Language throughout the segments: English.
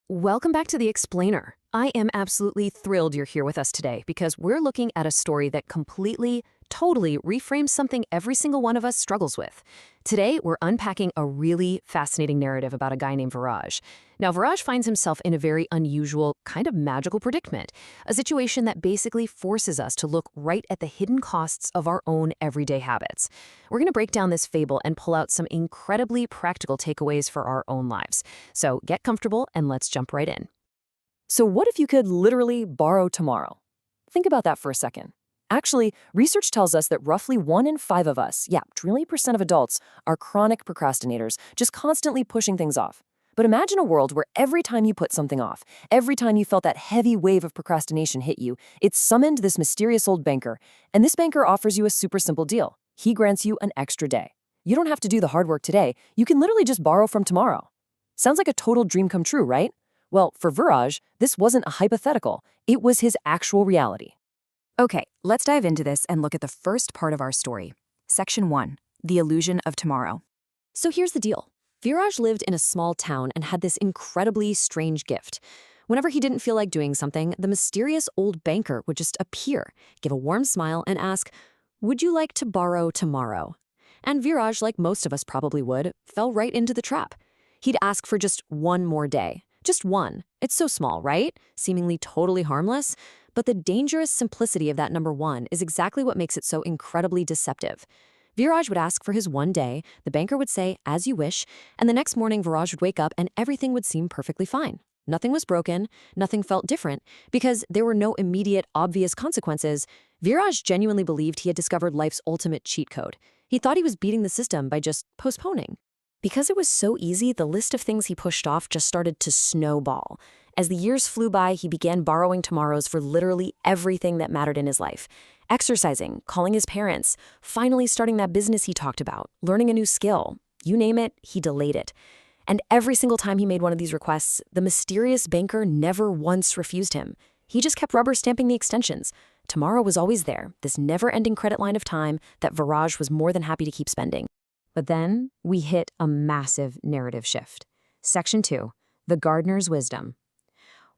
Welcome back to The Explainer. I am absolutely thrilled you're here with us today because we're looking at a story that completely, totally reframes something every single one of us struggles with. Today, we're unpacking a really fascinating narrative about a guy named Viraj. Now, Viraj finds himself in a very unusual, kind of magical predicament, a situation that basically forces us to look right at the hidden costs of our own everyday habits. We're going to break down this fable and pull out some incredibly practical takeaways for our own lives. So get comfortable and let's jump right in. So what if you could literally borrow tomorrow? Think about that for a second. Actually, research tells us that roughly 1 in 5 of us, 20% of adults, are chronic procrastinators, just constantly pushing things off. But imagine a world where every time you put something off, every time you felt that heavy wave of procrastination hit you, it summoned this mysterious old banker. And this banker offers you a super simple deal. He grants you an extra day. You don't have to do the hard work today. You can literally just borrow from tomorrow. Sounds like a total dream come true, right? Well, for Viraj, this wasn't a hypothetical. It was his actual reality. Okay, let's dive into this and look at the first part of our story. Section 1, the illusion of tomorrow. So here's the deal. Viraj lived in a small town and had this incredibly strange gift. Whenever he didn't feel like doing something, the mysterious old banker would just appear, give a warm smile, and ask, "Would you like to borrow tomorrow?" And Viraj, like most of us probably would, fell right into the trap. He'd ask for just one more day. Just one. It's so small, right? Seemingly totally harmless. But the dangerous simplicity of that number one is exactly what makes it so incredibly deceptive. Viraj would ask for his one day, the banker would say, "As you wish," and the next morning Viraj would wake up and everything would seem perfectly fine. Nothing was broken, nothing felt different, because there were no immediate, obvious consequences. Viraj genuinely believed he had discovered life's ultimate cheat code. He thought he was beating the system by just postponing. Because it was so easy, the list of things he pushed off just started to snowball. As the years flew by, he began borrowing tomorrows for literally everything that mattered in his life. Exercising, calling his parents, finally starting that business he talked about, learning a new skill. You name it, he delayed it. And every single time he made one of these requests, the mysterious banker never once refused him. He just kept rubber stamping the extensions. Tomorrow was always there, this never-ending credit line of time that Viraj was more than happy to keep spending. But then we hit a massive narrative shift. Section 2, the gardener's wisdom.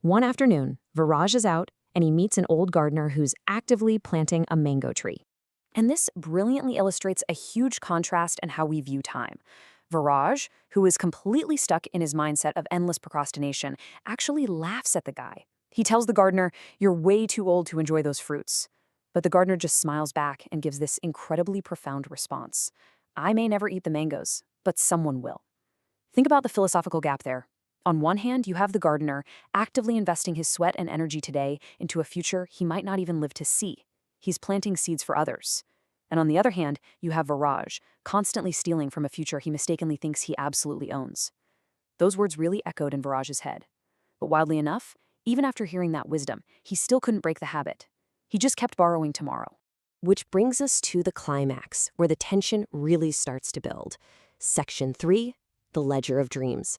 One afternoon, Viraj is out and he meets an old gardener who's actively planting a mango tree. And this brilliantly illustrates a huge contrast in how we view time. Viraj, who is completely stuck in his mindset of endless procrastination, actually laughs at the guy. He tells the gardener, "You're way too old to enjoy those fruits." But the gardener just smiles back and gives this incredibly profound response. "I may never eat the mangoes, but someone will." Think about the philosophical gap there. On one hand, you have the gardener actively investing his sweat and energy today into a future he might not even live to see. He's planting seeds for others. And on the other hand, you have Viraj, constantly stealing from a future he mistakenly thinks he absolutely owns. Those words really echoed in Viraj's head. But wildly enough, even after hearing that wisdom, he still couldn't break the habit. He just kept borrowing tomorrow. Which brings us to the climax, where the tension really starts to build. Section 3, the ledger of dreams.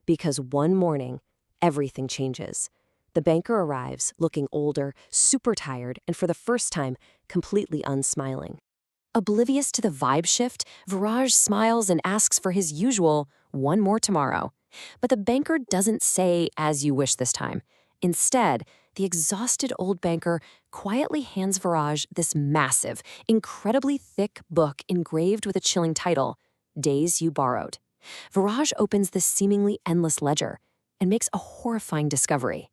Because one morning, everything changes. The banker arrives, looking older, super tired, and for the first time, completely unsmiling. Oblivious to the vibe shift, Viraj smiles and asks for his usual, "one more tomorrow." But the banker doesn't say, "as you wish" this time. Instead, the exhausted old banker quietly hands Viraj this massive, incredibly thick book engraved with a chilling title, "Days You Borrowed." Viraj opens this seemingly endless ledger and makes a horrifying discovery.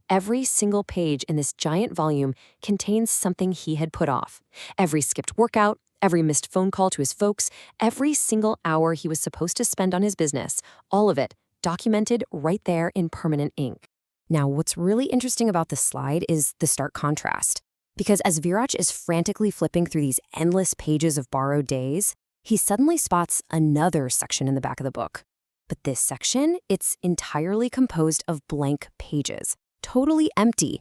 Every single page in this giant volume contains something he had put off. Every skipped workout, every missed phone call to his folks, every single hour he was supposed to spend on his business, all of it documented right there in permanent ink. Now, what's really interesting about this slide is the stark contrast. Because as Viraj is frantically flipping through these endless pages of borrowed days, he suddenly spots another section in the back of the book. But this section, it's entirely composed of blank pages, totally empty.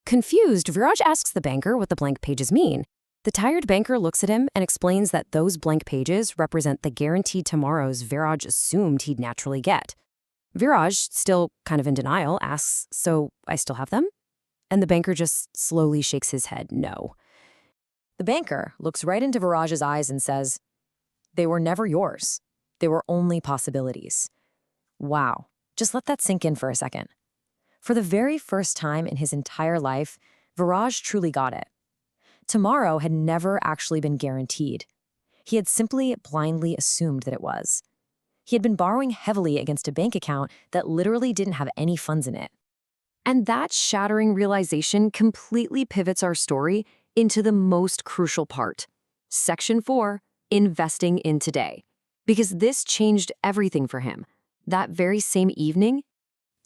Confused, Viraj asks the banker what the blank pages mean. The tired banker looks at him and explains that those blank pages represent the guaranteed tomorrows Viraj assumed he'd naturally get. Viraj, still kind of in denial, asks, "So I still have them?" And the banker just slowly shakes his head, no. The banker looks right into Viraj's eyes and says, "They were never yours. They were only possibilities." Wow. Just let that sink in for a second. For the very first time in his entire life, Viraj truly got it. Tomorrow had never actually been guaranteed. He had simply blindly assumed that it was. He had been borrowing heavily against a bank account that literally didn't have any funds in it. And that shattering realization completely pivots our story into the most crucial part. Section 4, investing in today. Because this changed everything for him. That very same evening,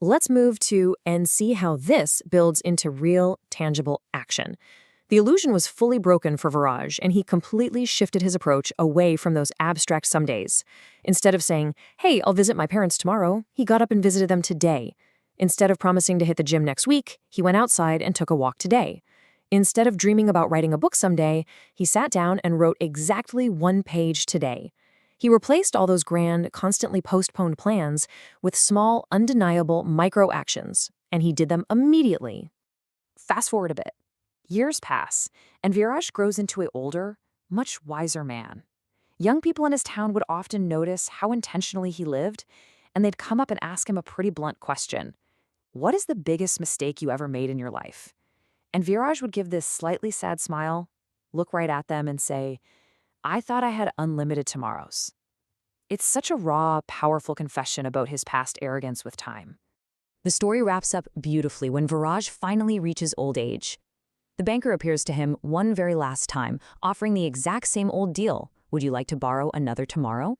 Let's move to and see how this builds into real, tangible action. The illusion was fully broken for Viraj, and he completely shifted his approach away from those abstract somedays. Instead of saying, "Hey, I'll visit my parents tomorrow," he got up and visited them today. Instead of promising to hit the gym next week, he went outside and took a walk today. Instead of dreaming about writing a book someday, he sat down and wrote exactly 1 page today. He replaced all those grand, constantly postponed plans with small, undeniable micro-actions, and he did them immediately. Fast forward a bit. Years pass, and Viraj grows into an older, much wiser man. Young people in his town would often notice how intentionally he lived, and they'd come up and ask him a pretty blunt question. What is the biggest mistake you ever made in your life? And Viraj would give this slightly sad smile, look right at them and say, I thought I had unlimited tomorrows. It's such a raw, powerful confession about his past arrogance with time. the story wraps up beautifully when Viraj finally reaches old age. The banker appears to him one very last time, offering the exact same old deal. Would you like to borrow another tomorrow?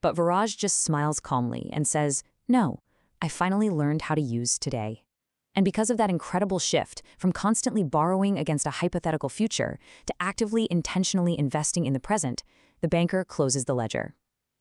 But Viraj just smiles calmly and says, no, I finally learned how to use today. And because of that incredible shift from constantly borrowing against a hypothetical future to actively, intentionally investing in the present, the banker closes the ledger.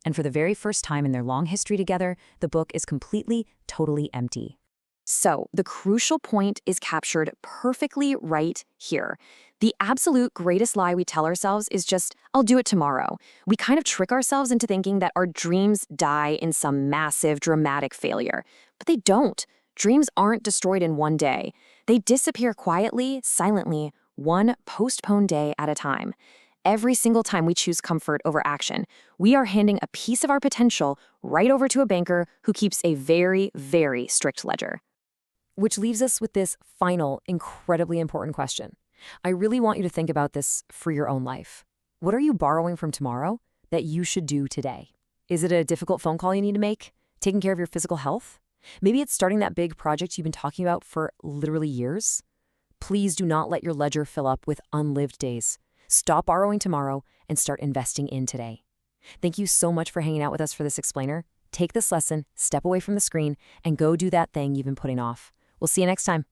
And for the very first time in their long history together, the book is completely, totally empty. So, the crucial point is captured perfectly right here. The absolute greatest lie we tell ourselves is just, I'll do it tomorrow. We kind of trick ourselves into thinking that our dreams die in some massive, dramatic failure. But they don't. Dreams aren't destroyed in one day. They disappear quietly, silently, one postponed day at a time. Every single time we choose comfort over action, we are handing a piece of our potential right over to a banker who keeps a very, very strict ledger. Which leaves us with this final, incredibly important question. I really want you to think about this for your own life. What are you borrowing from tomorrow that you should do today? Is it a difficult phone call you need to make? Taking care of your physical health? Maybe it's starting that big project you've been talking about for literally years. Please do not let your ledger fill up with unlived days. Stop borrowing tomorrow and start investing in today. Thank you so much for hanging out with us for this explainer. Take this lesson, step away from the screen, and go do that thing you've been putting off. We'll see you next time.